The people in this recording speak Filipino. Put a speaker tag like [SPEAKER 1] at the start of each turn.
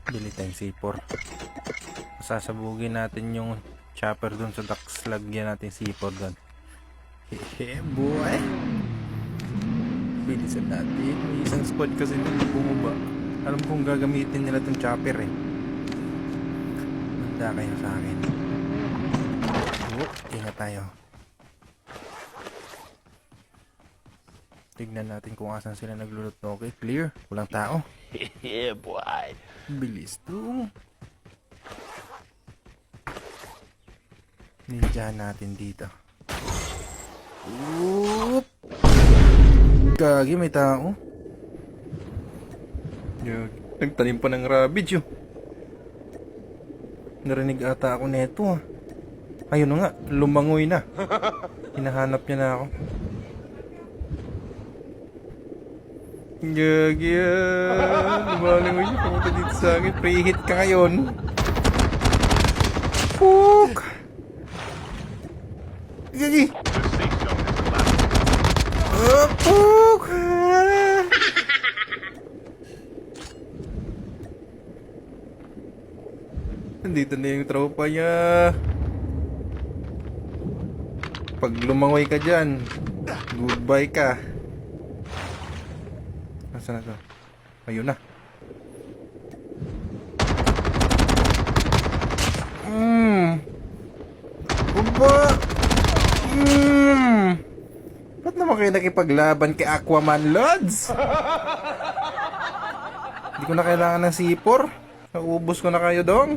[SPEAKER 1] Bili tayong C4. Sasabugin natin yung chopper dun sa docks. Lagyan natin C4 dun. Hehe boy. Bilisan natin. May isang squad kasi nung bumaba. Alam kong gagamitin nila tong chopper eh. Manda kayo sa akin. Ingat tayo. Tignan natin kung asan sila naglulot. Okay, clear. Walang tao.
[SPEAKER 2] Yeah, boy.
[SPEAKER 1] Bilis to. Ninjahan natin dito. Oop! Gagi, may tao. Nagtanim pa ng rabbit yun. Narinig ata ako neto ah. Ayun na nga, lumangoy na. Hinahanap niya na ako. Gagi ah. Lumalangoy niya. Pumunta dito sa akin. Pre-hit ka ngayon. Pook! Gagi! Pook! Nandito na yung tropa niya. Pag lumangoy ka dyan, goodbye ka. Nasaan na to? Ayun na. Uba! Ba't naman kayo nakipaglaban kay Aquaman Lods? Hindi ko na kailangan ng C4. Naubos ko na kayo dong.